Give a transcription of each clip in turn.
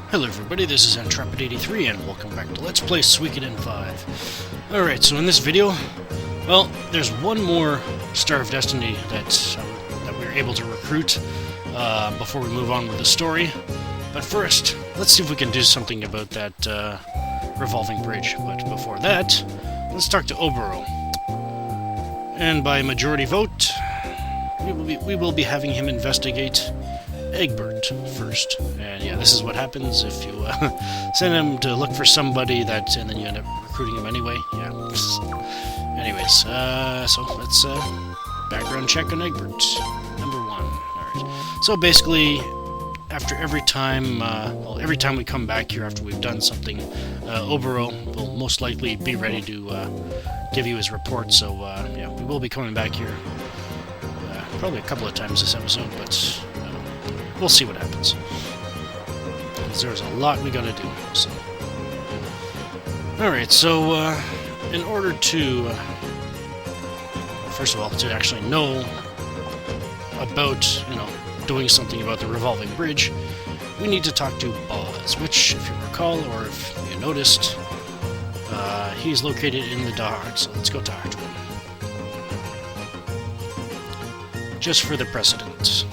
Hello everybody, this is Intrepid83 and welcome back to Let's Play Suikoden 5. Alright, so in this video, well, there's one more Star of Destiny that we were able to recruit before we move on with the story. But first, let's see if we can do something about that revolving bridge. But before that, let's talk to Oboro. And by majority vote, we will be having him investigate Egbert first. And yeah, this is what happens if you send him to look for somebody and then you end up recruiting him anyway. Yeah. Anyways, so let's background check on Egbert. Number 1. Alright. So basically, after every time we come back here after we've done something, Oboro will most likely be ready to give you his report. So yeah, we will be coming back here probably a couple of times this episode, but we'll see what happens. Because there's a lot we gotta do. So, alright, so in order to, first of all, to actually know about, doing something about the revolving bridge, we need to talk to Boz, which, if you recall, or if you noticed, he's located in the dock, so let's go talk to him. Just for the precedent.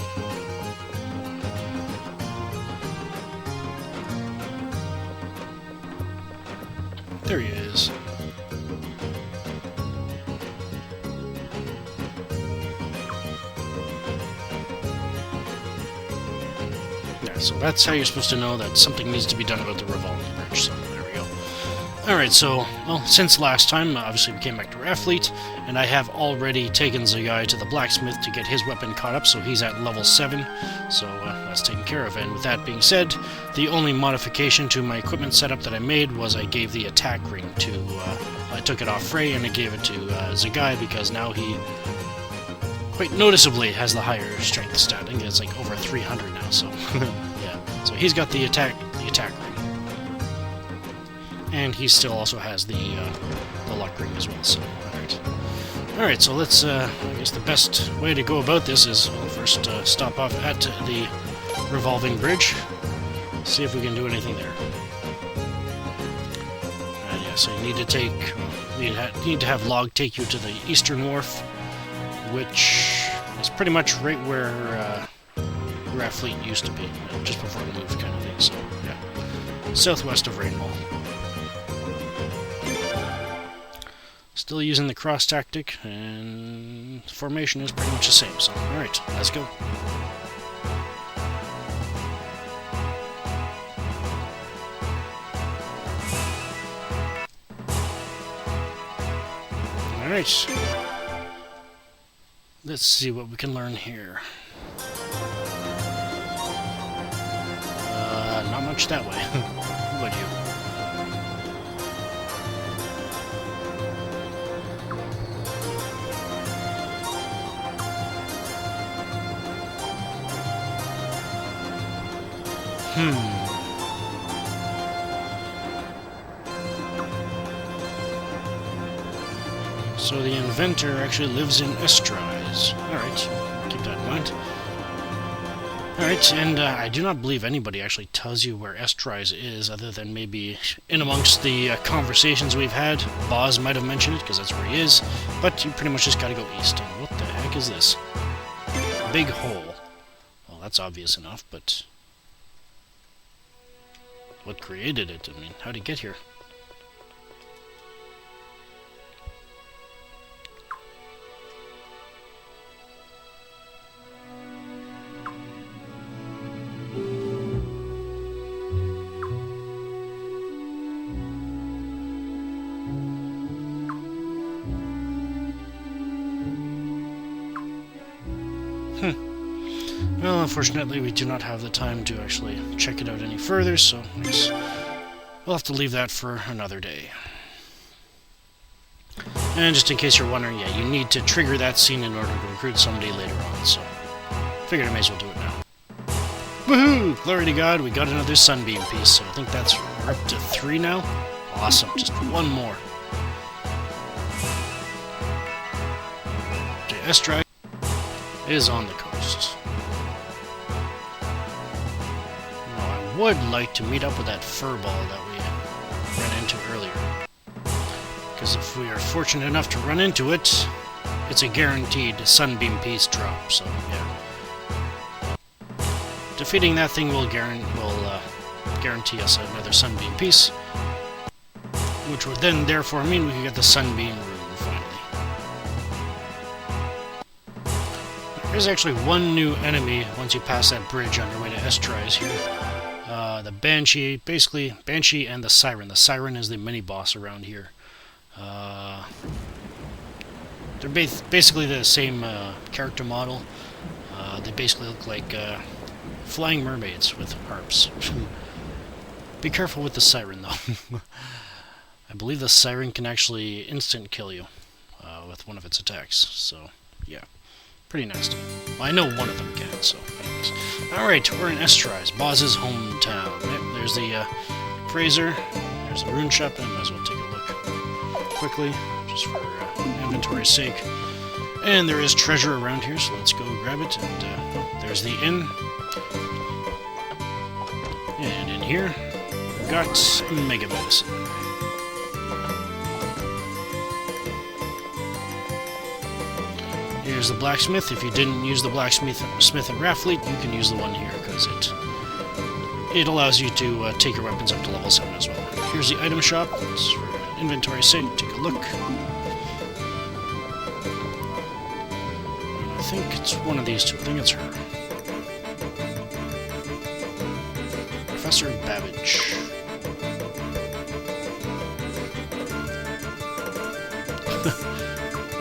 There he is. Yeah, so that's how you're supposed to know that something needs to be done about the revolving bridge, so there we go. Alright, so, well, since last time, obviously we came back to Rathfleet, and I have already taken Zagai to the blacksmith to get his weapon caught up, so he's at level 7, so that's taken care of. And with that being said, the only modification to my equipment setup that I made was I gave the attack ring to, I took it off Frey and I gave it to Zagai, because now he quite noticeably has the higher strength stat. I think it's like over 300 now, so yeah. So he's got the attack ring. And he still also has the luck ring as well, so alright. Alright, so let's, I guess the best way to go about this is, we'll first stop off at the revolving bridge, see if we can do anything there. And yeah, so you need to need to have Log take you to the Eastern Wharf, which is pretty much right where Rathfleet used to be, just before it moved kind of thing, so yeah. Southwest of Rainbow. Still using the cross tactic, and the formation is pretty much the same, so alright, let's go. Alright. Let's see what we can learn here. Not much that way. What about you? So the inventor actually lives in Estrise. Alright, keep that in mind. Alright, and I do not believe anybody actually tells you where Estrise is, other than maybe in amongst the conversations we've had. Boz might have mentioned it, because that's where he is, but you pretty much just gotta go east. And what the heck is this? Big hole. Well, that's obvious enough, but what created it? I mean, how'd it get here? Well, unfortunately, we do not have the time to actually check it out any further, so I guess we'll have to leave that for another day. And just in case you're wondering, yeah, you need to trigger that scene in order to recruit somebody later on, so figured I may as well do it now. Woohoo! Glory to God, we got another sunbeam piece, so I think we're up to 3 now. Awesome, just one more. Okay, Estrai is on the coast. would like to meet up with that furball that we ran into earlier. Because if we are fortunate enough to run into it, it's a guaranteed sunbeam piece drop, so yeah. Defeating that thing will guarantee us another sunbeam piece, which would then therefore mean we can get the sunbeam rune finally. There's actually one new enemy once you pass that bridge on your way to Estrais here. The Banshee, basically Banshee and the Siren. The Siren is the mini-boss around here. They're basically the same character model. They basically look like flying mermaids with harps. Be careful with the Siren, though. I believe the Siren can actually instant kill you with one of its attacks, so yeah. Pretty nasty. Well, I know one of them can, so anyways. Alright, we're in Estrais, Boz's hometown. Yep, there's the Fraser, there's the rune shop, and I might as well take a look quickly, just for inventory's sake. And there is treasure around here, so let's go grab it. And there's the inn. And in here, we've got Mega Medicine. Here's the blacksmith. If you didn't use the blacksmith at Raffleet, you can use the one here, because it allows you to take your weapons up to level 7 as well. Here's the item shop. It's for inventory's sake. Take a look. I think it's one of these two. I think it's her. Professor Babbage.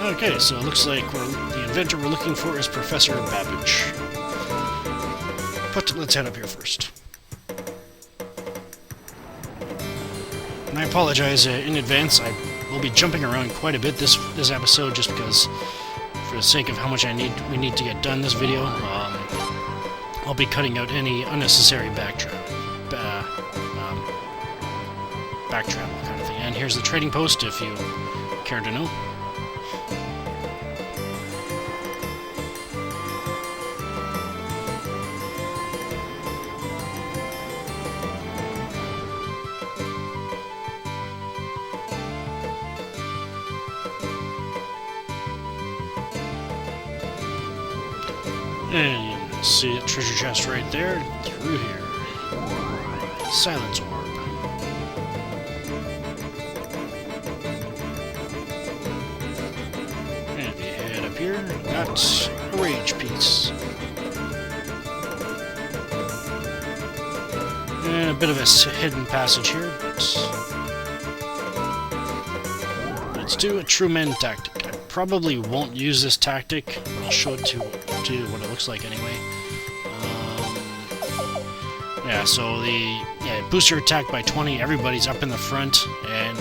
Okay, so it looks like the inventor we're looking for is Professor Babbage. But let's head up here first. And I apologize in advance. I will be jumping around quite a bit this episode, just because, for the sake of how much we need to get done this video, I'll be cutting out any unnecessary backtravel kind of thing. And here's the trading post, if you care to know. And you can see a treasure chest right there, through here. Silence orb. And if you head up here, we've got a rage piece. And a bit of a hidden passage here, but let's do a true men tactic. I probably won't use this tactic, but I'll show it to what it looks like anyway. Yeah, so it boosts your attack by 20. Everybody's up in the front, and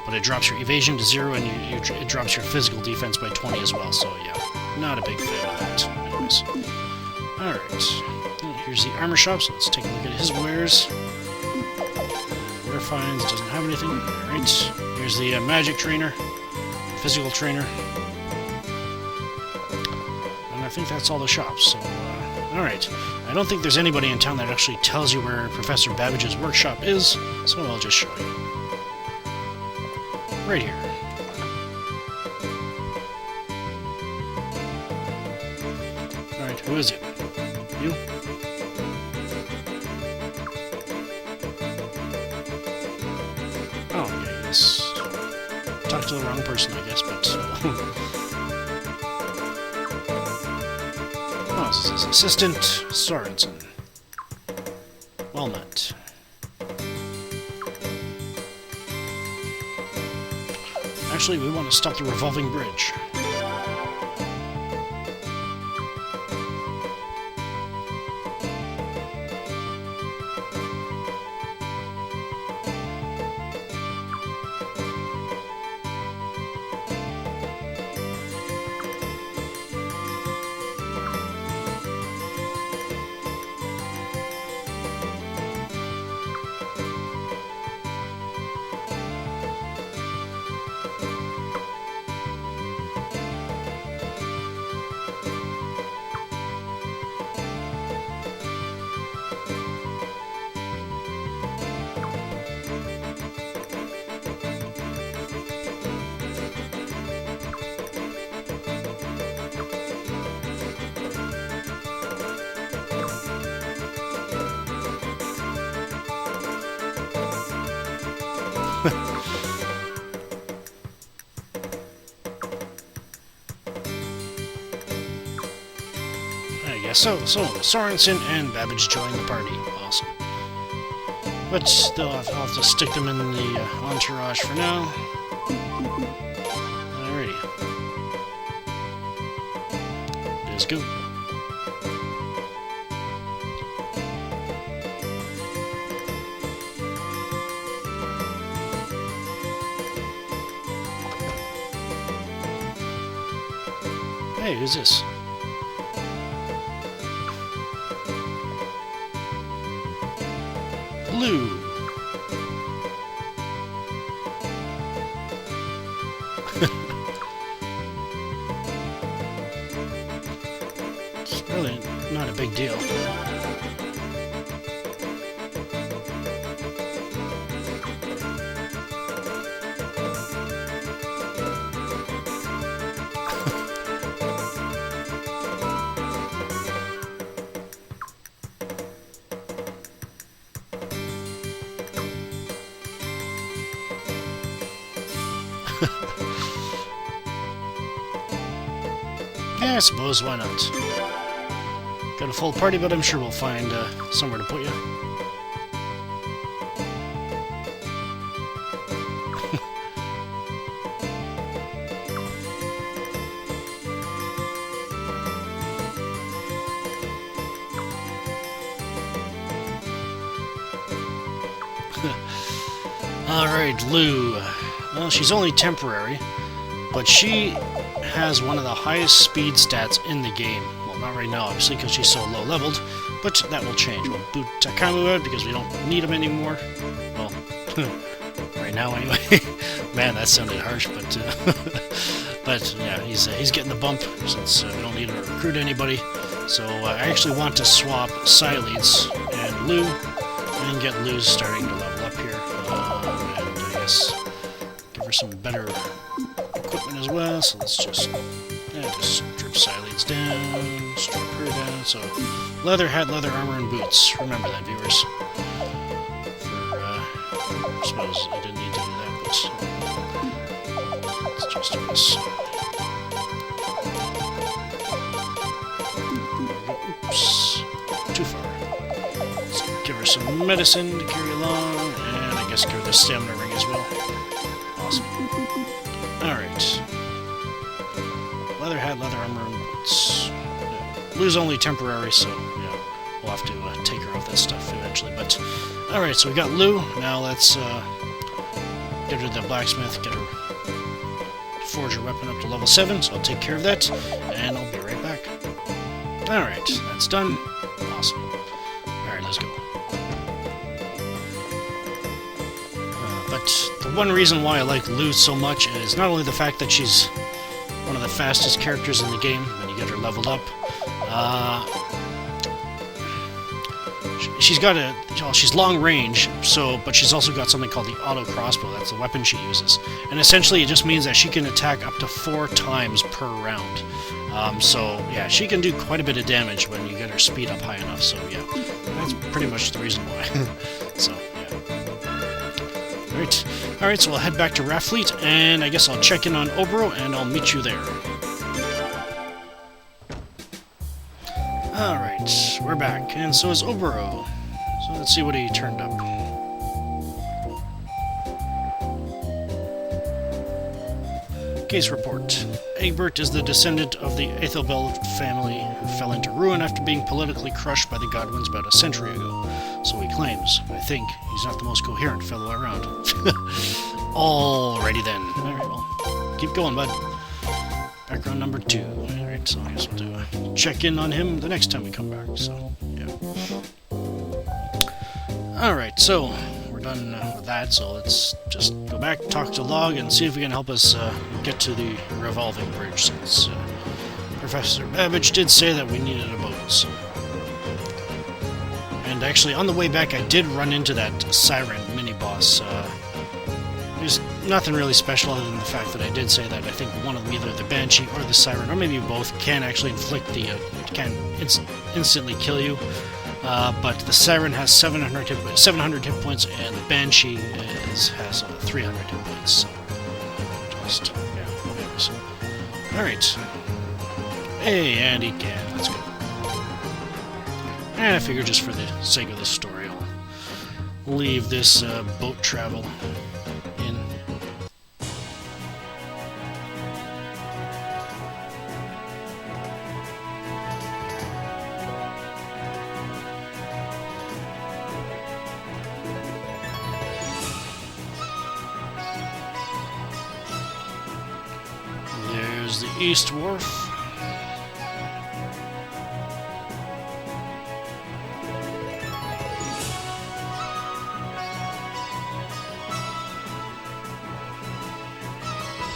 but it drops your evasion to 0, and it drops your physical defense by 20 as well. So yeah, not a big fan of that. Anyways, all right. Here's the armor shop. So let's take a look at his wares. Rare finds doesn't have anything. All right. Here's the magic trainer, physical trainer. I think that's all the shops, so, alright. I don't think there's anybody in town that actually tells you where Professor Babbage's workshop is, so I'll just show you. Right here. Alright, who is it? You? Oh, yeah, yes. Talked to the wrong person, I guess, but... This is his assistant, Sorensen. Well met. Actually, we want to stop the revolving bridge. Yeah, so Sorensen and Babbage join the party. Awesome. But still, I'll have to stick them in the entourage for now. Alrighty. Let's go. Hey, who's this? Blue. It's really not a big deal. Yeah, I suppose, why not? Got a full party, but I'm sure we'll find somewhere to put you. Alright, Lou. Well, she's only temporary, but she has one of the highest speed stats in the game. Well, not right now, obviously, because she's so low leveled, but that will change. We'll boot Takamu out because we don't need him anymore. Well, right now anyway. Man, that sounded harsh, but but yeah, he's getting the bump since we don't need him to recruit anybody. So I actually want to swap Sileads and Lou, and get Lou starting to level up here, and I guess give her some better equipment as well. So let's just strip Sileads down, strip her down. So leather hat, leather armor, and boots. Remember that, viewers. I suppose I didn't need to do that, but let's just do this. Oops, too far. Let's give her some medicine to carry along, and I guess give her the stamina ring as well. Awesome. Alright. Leather hat, leather armor, and boots. Yeah. Lou's only temporary, so yeah, we'll have to take her off that stuff eventually. But alright, so we got Lou. Now let's get her to the blacksmith, get her forge her weapon up to level 7, so I'll take care of that, and I'll be right back. Alright, that's done. Awesome. Alright, let's go. But the one reason why I like Lou so much is not only the fact that she's one of the fastest characters in the game when you get her leveled up. She's got she's long range, but she's also got something called the auto crossbow. That's the weapon she uses, and essentially it just means that she can attack up to 4 times per round. So yeah, she can do quite a bit of damage when you get her speed up high enough. So yeah, that's pretty much the reason why. So yeah. Alright, so we'll head back to Raffleet, and I guess I'll check in on Obro, and I'll meet you there. Alright, we're back, and so is Obro. So let's see what he turned up. Case report. Egbert is the descendant of the Ethelbald family who fell into ruin after being politically crushed by the Godwins about a century ago. So he claims. I think he's not the most coherent fellow around. Alrighty then. Alright, well, keep going, bud. Background number 2. Alright, so I guess we'll do a check in on him the next time we come back, so, yeah. Alright, so we're done with that, so let's just go back, talk to Log, and see if we can help us get to the revolving bridge, since Professor Babbage did say that we needed a boat, so. And actually, on the way back, I did run into that Siren mini-boss. There's nothing really special other than the fact that I did say that I think one of them, either the Banshee or the Siren, or maybe both, can actually inflict the, can instantly kill you. but the Siren has 700 hit points, and the Banshee has 300 hit points. So just anyways. All right. Hey, and again, let's go. And I figure just for the sake of the story, I'll leave this boat travel in. There's the East Wharf.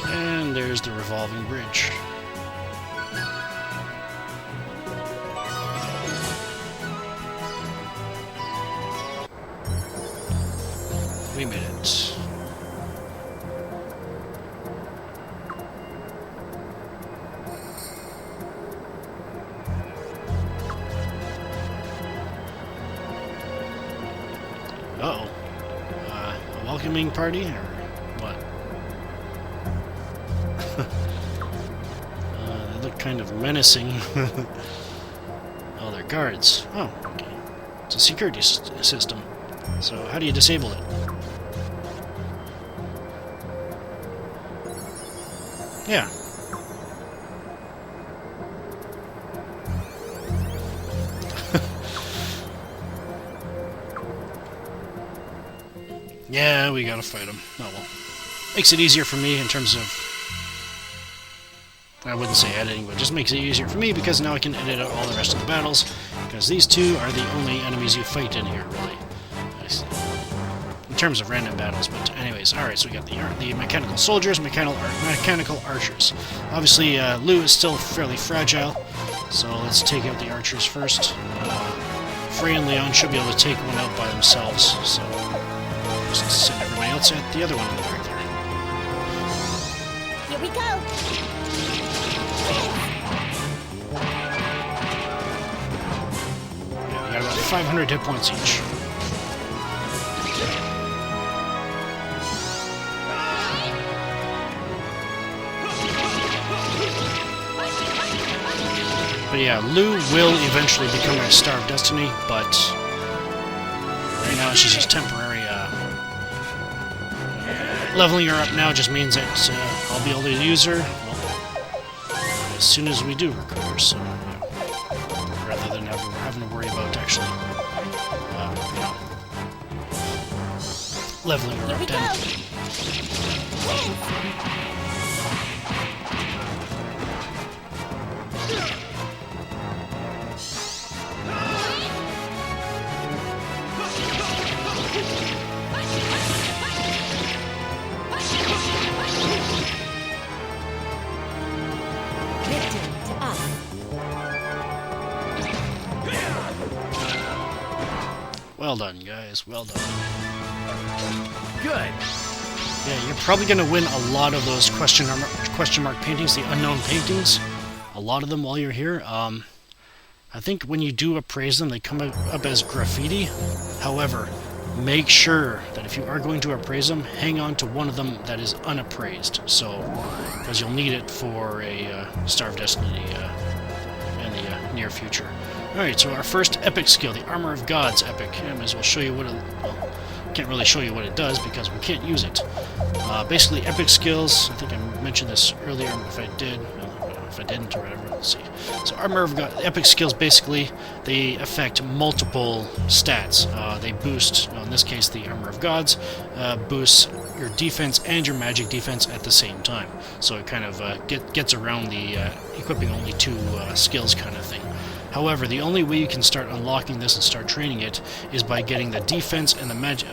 And there's the revolving bridge. We made it. Uh-oh. A welcoming party, or what? They look kind of menacing. Oh, they're guards. Oh, okay. It's a security system. So how do you disable it? Yeah. Yeah, we gotta fight him. Oh well. Makes it easier for me in terms of... I wouldn't say editing, but just makes it easier for me because now I can edit out all the rest of the battles, because these two are the only enemies you fight in here, really. In terms of random battles, but anyways, alright, so we got the mechanical soldiers, mechanical archers. Obviously, Lou is still fairly fragile, so let's take out the archers first. Frey and Leon should be able to take one out by themselves, so just send everybody else at the other one in the back there. Here we go! Yeah, we got about 500 hit points each. But yeah, Lou will eventually become a Star of Destiny, but right now she's just temporary. Leveling her up now just means that I'll be able to use her, well, as soon as we do recruit her, so rather than having to worry about actually leveling her up then. Well done, guys. Well done. Good. Yeah, you're probably going to win a lot of those question mark paintings, the unknown paintings. A lot of them while you're here. I think when you do appraise them, they come up as graffiti. However, make sure that if you are going to appraise them, hang on to one of them that is unappraised. So, because you'll need it for a Star of Destiny in the near future. Alright, so our first epic skill, the Armor of Gods epic. I might as well show you what it... Well, can't really show you what it does because we can't use it. Basically, epic skills, I think I mentioned this earlier, if I did, if I didn't or whatever, let's see. So Armor of God, epic skills, basically, they affect multiple stats. They boost, in this case, the Armor of Gods, boosts your defense and your magic defense at the same time. So it kind of gets around the equipping only two skills kind of thing. However, the only way you can start unlocking this and start training it is by getting the defense and the magic.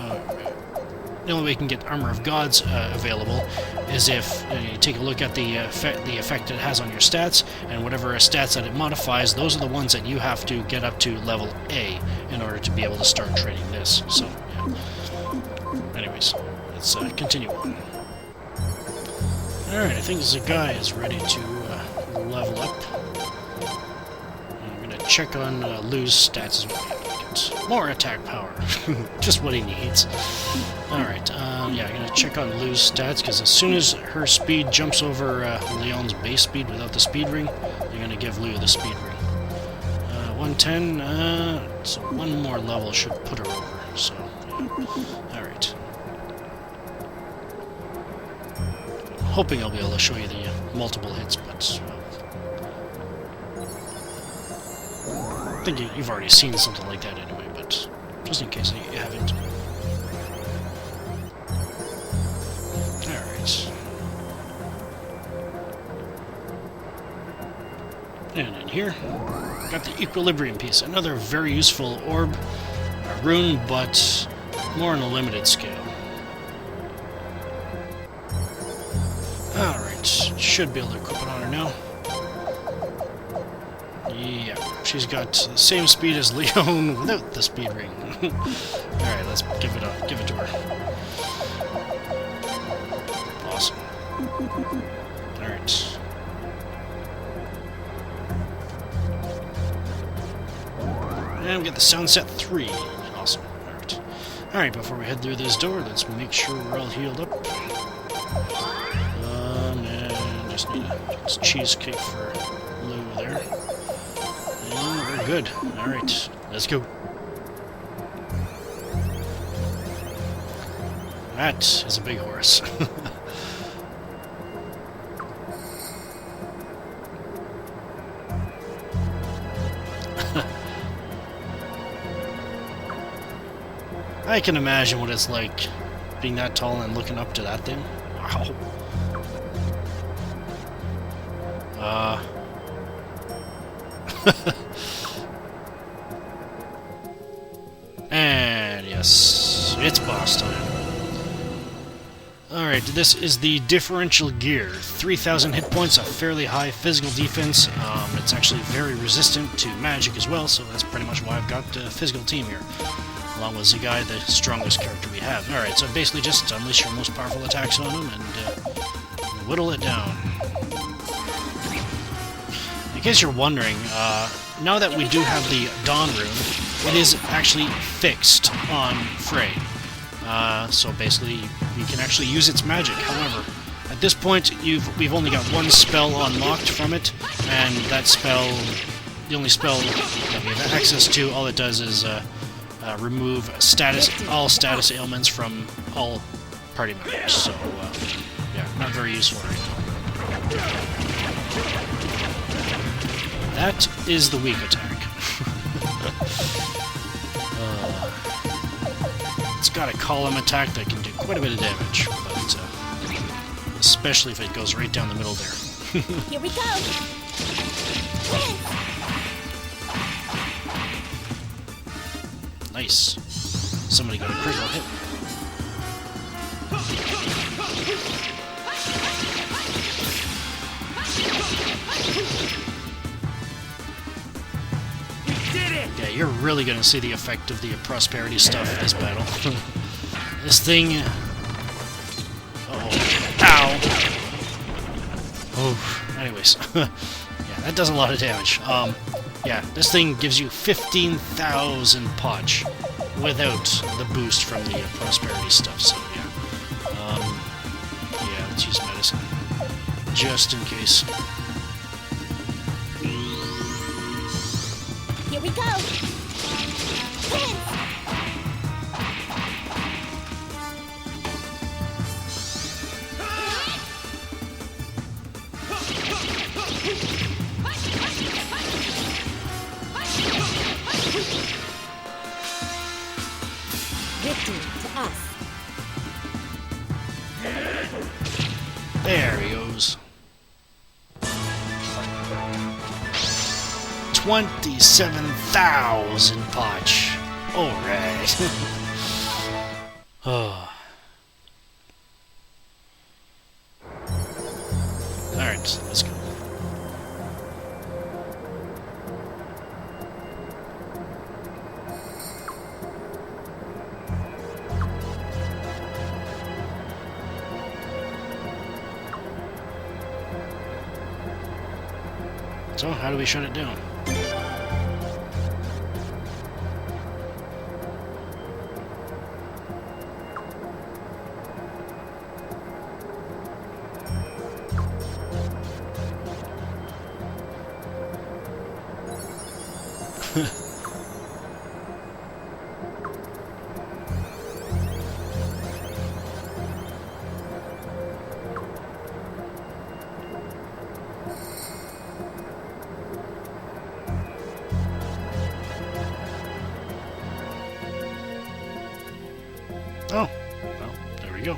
The only way you can get Armor of Gods available is if you take a look at the effect it has on your stats, and whatever stats that it modifies, those are the ones that you have to get up to level A in order to be able to start training this. So, yeah. Anyways, let's continue on. Alright, I think this guy is ready to level up. Check on Lou's stats as well. Alright, more attack power. Just what he needs. Alright, yeah, I'm gonna check on Lou's stats, because as soon as her speed jumps over Leon's base speed without the speed ring, you're gonna give Lou the speed ring. 110, so one more level should put her over, so, yeah. Alright. Hoping I'll be able to show you the multiple hits, but I think you've already seen something like that anyway, but just in case you haven't. Alright. And in here, got the equilibrium piece, another very useful orb, a rune, but more on a limited scale. Alright, should be able to equip it on her now. Yeah, she's got the same speed as Leon without the speed ring. Alright, let's give it to her. Awesome. Alright. And we get the sound set 3. Awesome. Alright. Alright, before we head through this door, let's make sure we're all healed up. And just need a cheesecake for Lou there. And we're good. Alright, let's go. That is a big horse. I can imagine what it's like being that tall and looking up to that thing. Wow. And yes, it's boss time. Alright, this is the differential gear. 3,000 hit points, a fairly high physical defense. It's actually very resistant to magic as well, so that's pretty much why I've got a physical team here. Along with Zagai, the strongest character we have. Alright, so basically just unleash your most powerful attacks on him and whittle it down. In case you're wondering, now that we do have the Dawn rune, it is actually fixed on Frey. So basically, you can actually use its magic. However, at this point, we've only got one spell unlocked from it, and that spell, the only spell that we have access to, all it does is remove all status ailments from all party members. So, yeah, not very useful right now. That is the weak attack. It's got a column attack that can do quite a bit of damage, but especially if it goes right down the middle there. Here we go! Nice. Somebody got a critical hit. Yeah, you're really going to see the effect of the prosperity stuff in this battle. This thing... Uh-oh. Ow! Oh, anyways. Yeah, that does a lot of damage. Yeah, this thing gives you 15,000 potch without the boost from the prosperity stuff, so yeah. Yeah, let's use medicine. Just in case. Here we go! Victory to us. There he goes. 27,000 potch. Alright. Oh. Alright, let's go. So, how do we shut it down? Oh, well, there we go.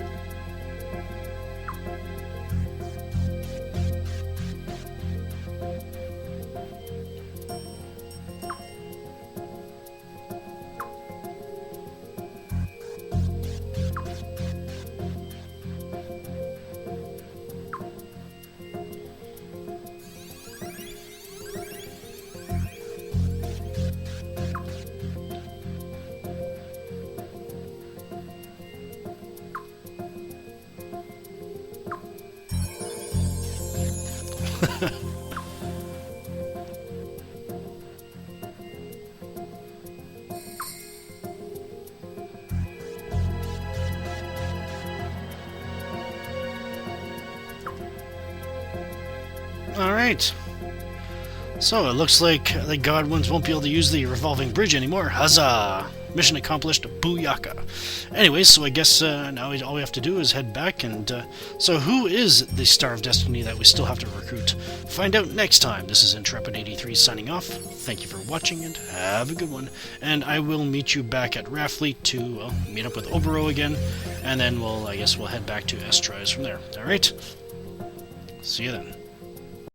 Alright. So, it looks like the Godwins won't be able to use the revolving bridge anymore. Huzzah! Mission accomplished. Booyaka. Anyways, so I guess now all we have to do is head back, and so who is the Star of Destiny that we still have to recruit? Find out next time. This is Intrepid83 signing off. Thank you for watching, and have a good one. And I will meet you back at Raffleet to meet up with Obero again, and then I guess we'll head back to Estrise from there. Alright? See you then.